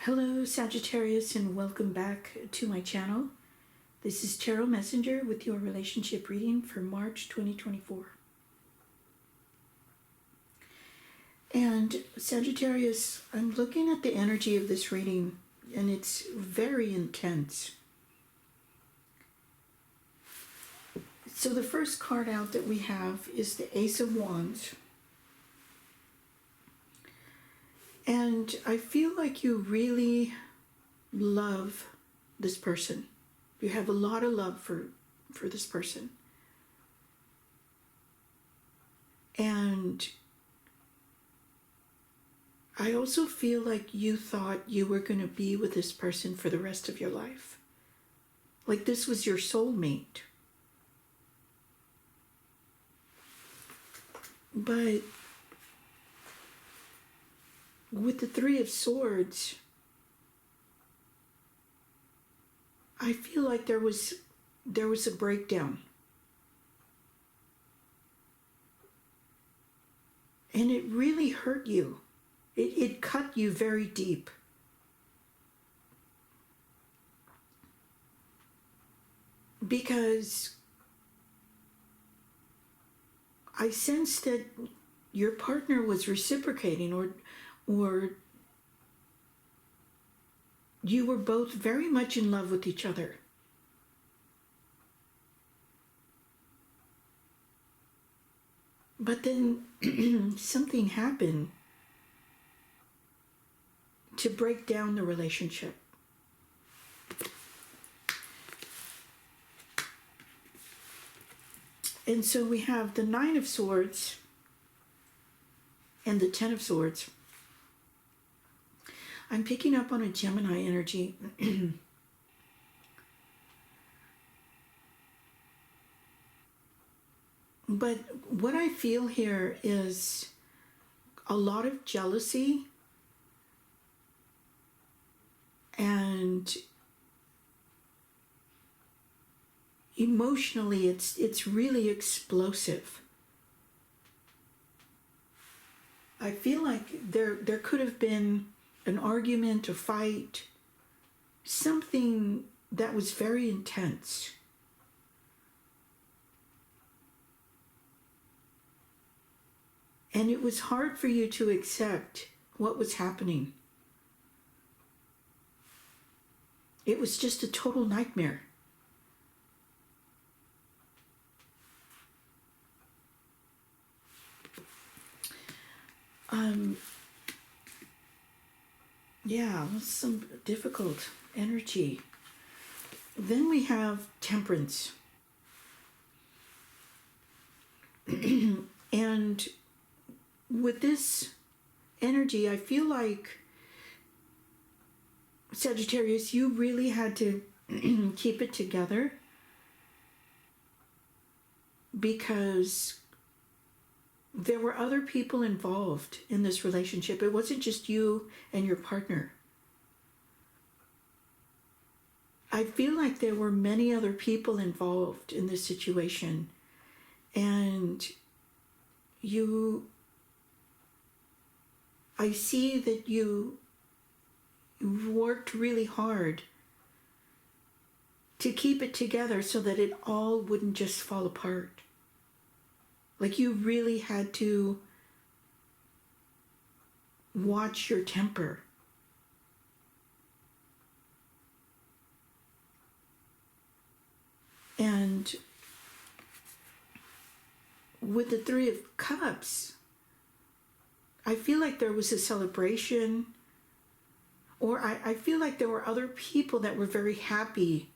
Hello Sagittarius, and welcome back to my channel. This is Tarot Messenger with your relationship reading for March 2024. And Sagittarius, I'm looking at the energy of this reading and it's very intense. So the first card out that we have is the Ace of Wands. And I feel like you really love this person. You have a lot of love for this person. And I also feel like you thought you were going to be with this person for the rest of your life. Like this was your soulmate. But with the Three of Swords, I feel like there was a breakdown. And it really hurt you. It cut you very deep. Because I sensed that your partner was reciprocating, or you were both very much in love with each other. But then something happened to break down the relationship. And so we have the Nine of Swords and the Ten of Swords. I'm picking up on a Gemini energy. But what I feel here is a lot of jealousy, and emotionally it's really explosive. I feel like there could have been an argument, a fight, something that was very intense. And it was hard for you to accept what was happening. It was just a total nightmare. Yeah, some difficult energy. Then we have Temperance. And with this energy, I feel like, Sagittarius, you really had to keep it together, because there were other people involved in this relationship. It wasn't just you and your partner. I feel like there were many other people involved in this situation, and I see that you worked really hard to keep it together so that it all wouldn't just fall apart. Like you really had to watch your temper. And with the Three of Cups, I feel like there was a celebration, or I feel like there were other people that were very happy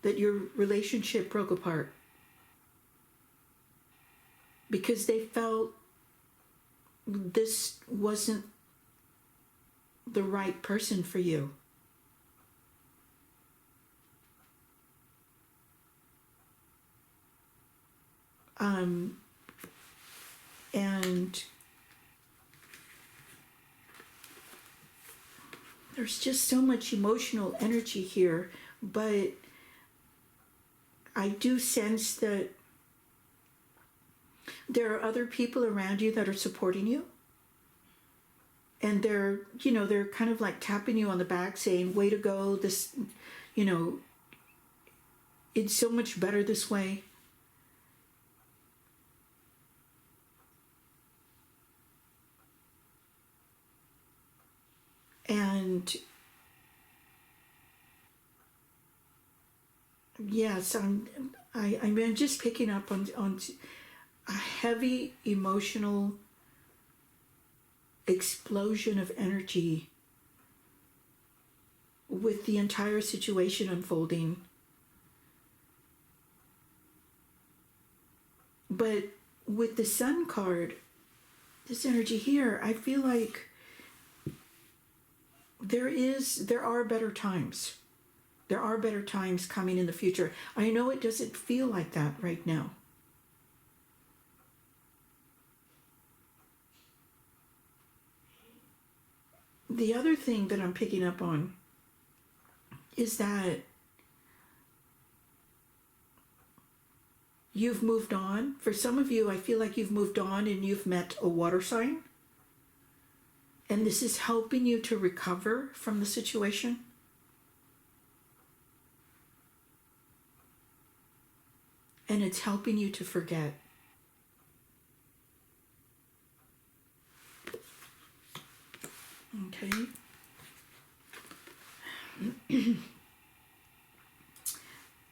that your relationship broke apart, because they felt this wasn't the right person for you. And there's just so much emotional energy here, but I do sense that there are other people around you that are supporting you. and they're kind of like tapping you on the back saying, way to go, this, you know, it's so much better this way. And yes, I'm just picking up on a heavy emotional explosion of energy with the entire situation unfolding. But with the Sun card, this energy here, I feel like there are better times. There are better times coming in the future. I know it doesn't feel like that right now. The other thing that I'm picking up on is that you've moved on. For some of you, I feel like you've moved on and you've met a water sign. And this is helping you to recover from the situation. And it's helping you to forget. Okay.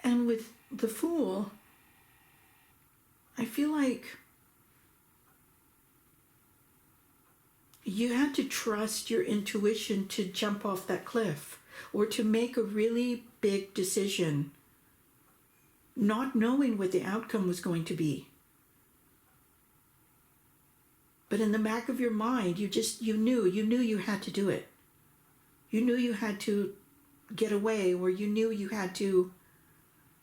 And with the Fool, I feel like you had to trust your intuition to jump off that cliff or to make a really big decision, not knowing what the outcome was going to be. But in the back of your mind, you knew you had to do it. You knew you had to get away, or you knew you had to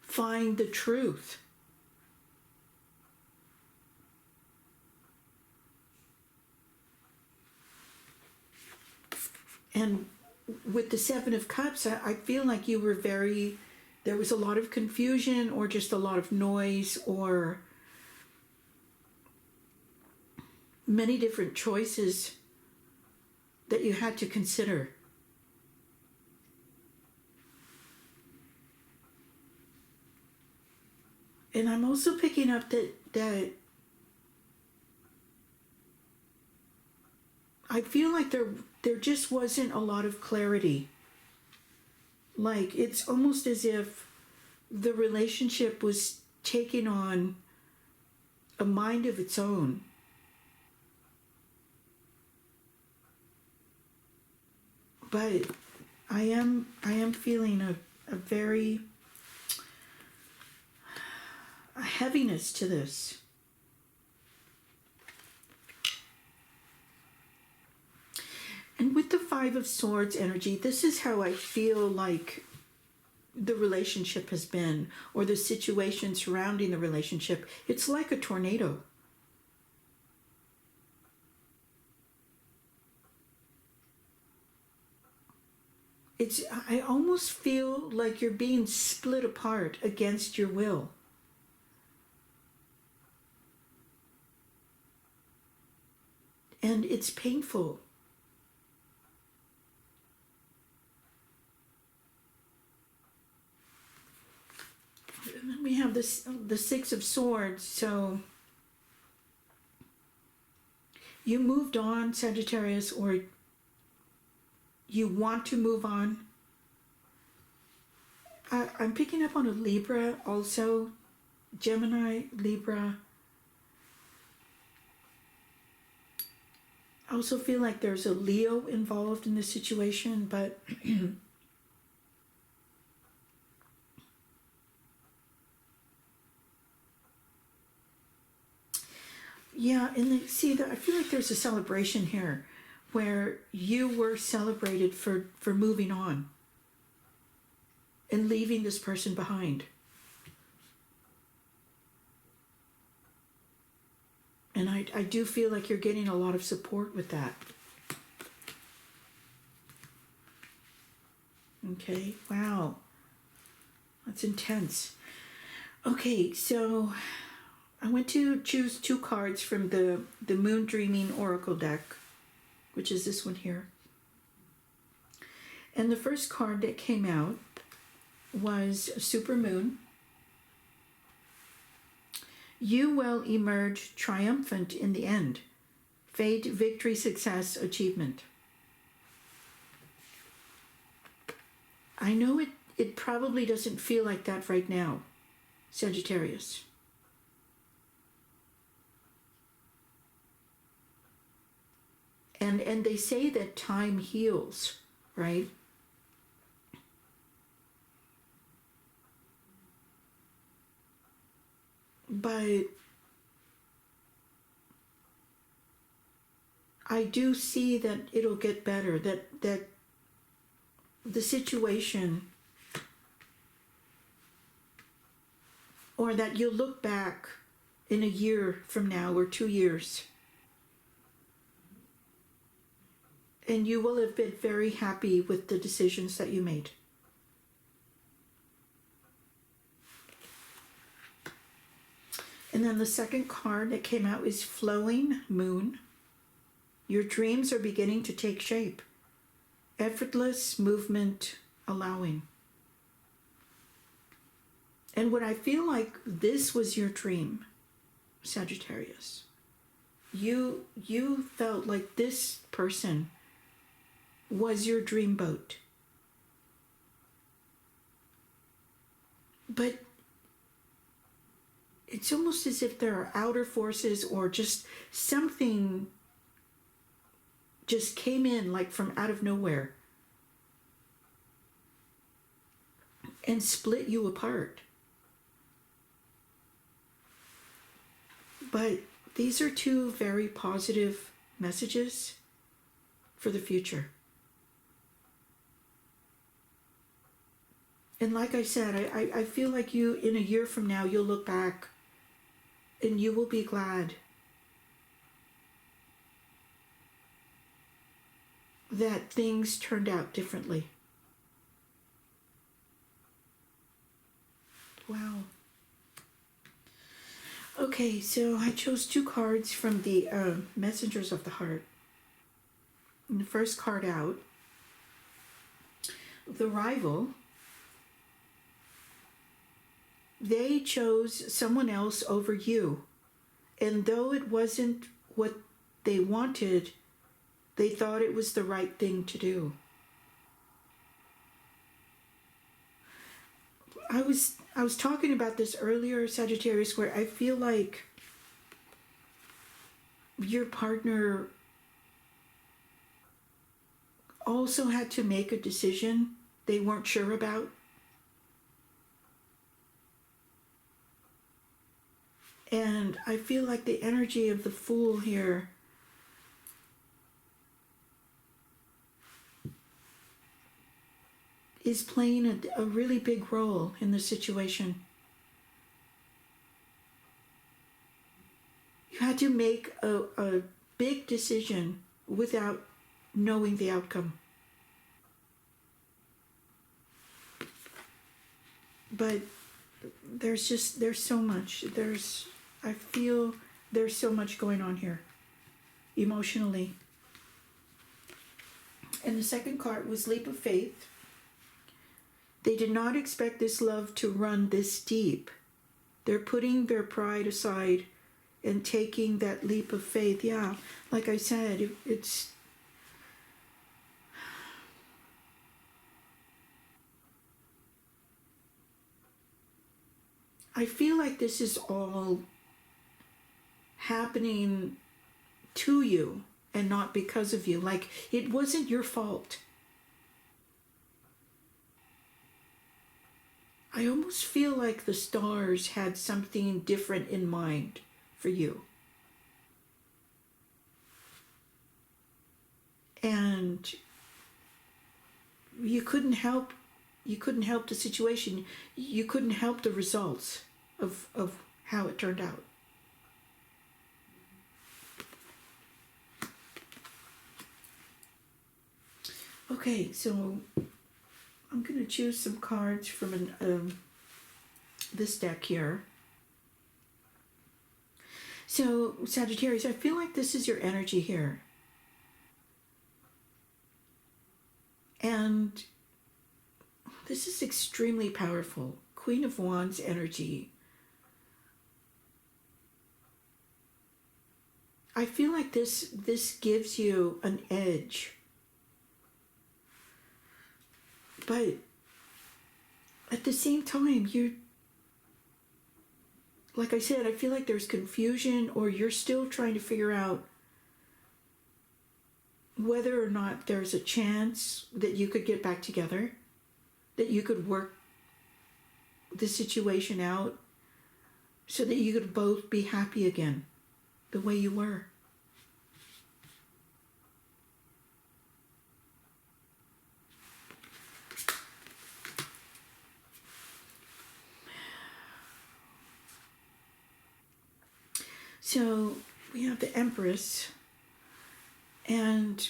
find the truth. And with the Seven of Cups, I feel like you were there was a lot of confusion or just a lot of noise or many different choices that you had to consider. And I'm also picking up that I feel like there just wasn't a lot of clarity. Like, it's almost as if the relationship was taking on a mind of its own. But I am feeling a heaviness to this. And with the Five of Swords energy, this is how I feel like the relationship has been, or the situation surrounding the relationship. It's like a tornado. I almost feel like you're being split apart against your will. And it's painful. And then we have the Six of Swords. So you moved on, Sagittarius, or you want to move on. I'm picking up on a Libra also. Gemini, Libra. I also feel like there's a Leo involved in this situation, but yeah, and I feel like there's a celebration here where you were celebrated for moving on and leaving this person behind. And I do feel like you're getting a lot of support with that. Okay, wow. That's intense. Okay, so I went to choose two cards from the Moon Dreaming Oracle deck. which is this one here. And the first card that came out was Super Moon. You will emerge triumphant in the end. Fate, victory, success, achievement. I know it probably doesn't feel like that right now, Sagittarius. And they say that time heals, right? But I do see that it'll get better, that the situation, or that you'll look back in a year from now or 2 years and you will have been very happy with the decisions that you made. And then the second card that came out is Flowing Moon. Your dreams are beginning to take shape. Effortless movement allowing. And what I feel like this was your dream, Sagittarius. You felt like this person was your dream boat. But it's almost as if there are outer forces or just something just came in like from out of nowhere and split you apart. But these are two very positive messages for the future. And like I said, I feel like you, in a year from now, you'll look back and you will be glad that things turned out differently. Wow. Okay, so I chose 2 cards from the Messengers of the Heart. And the first card out, the Rival. They chose someone else over you. And though it wasn't what they wanted, they thought it was the right thing to do. I was talking about this earlier, Sagittarius, where I feel like your partner also had to make a decision they weren't sure about. And I feel like the energy of the Fool here is playing a really big role in the situation. You had to make a big decision without knowing the outcome. But there's so much. I feel there's so much going on here, emotionally. And the second card was Leap of Faith. They did not expect this love to run this deep. They're putting their pride aside and taking that leap of faith. Yeah, like I said, it's... I feel like this is all happening to you and not because of you. Like, it wasn't your fault. I almost feel like the stars had something different in mind for you. And you couldn't help the situation. You couldn't help the results of how it turned out. Okay, so I'm going to choose some cards from this deck here. So, Sagittarius, I feel like this is your energy here. And this is extremely powerful. Queen of Wands energy. I feel like this gives you an edge. But at the same time, like I said, I feel like there's confusion, or you're still trying to figure out whether or not there's a chance that you could get back together, that you could work the situation out so that you could both be happy again the way you were. So we have the Empress, and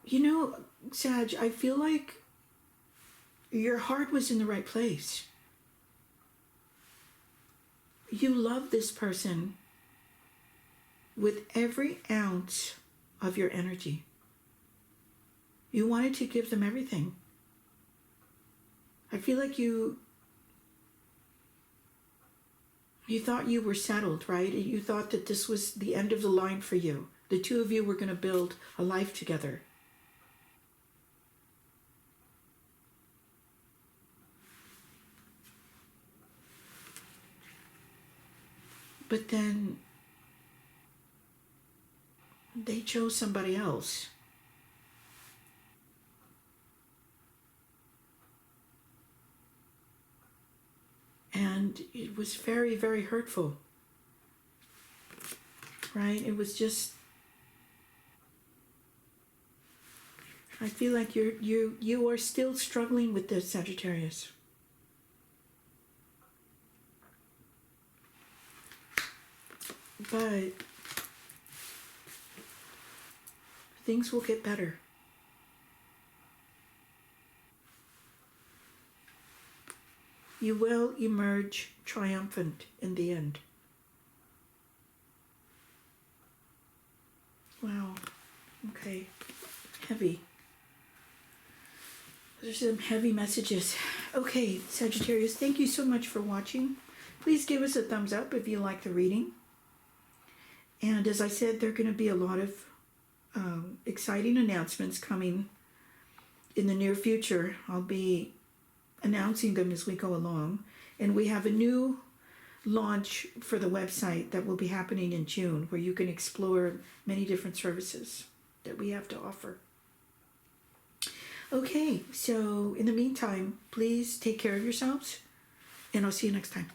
you know, Sag, I feel like your heart was in the right place. You love this person with every ounce of your energy. You wanted to give them everything. I feel like you thought you were settled, right? You thought that this was the end of the line for you. The two of you were going to build a life together. But then they chose somebody else. And it was very, very hurtful. Right? It was just, I feel like you are still struggling with this, Sagittarius. But things will get better. You will emerge triumphant in the end. Wow. Okay. Heavy. Those are some heavy messages. Okay, Sagittarius, thank you so much for watching. Please give us a thumbs up if you like the reading. And as I said, there are going to be a lot of exciting announcements coming in the near future. I'll be announcing them as we go along. And we have a new launch for the website that will be happening in June, where you can explore many different services that we have to offer. Okay, so in the meantime, please take care of yourselves, and I'll see you next time.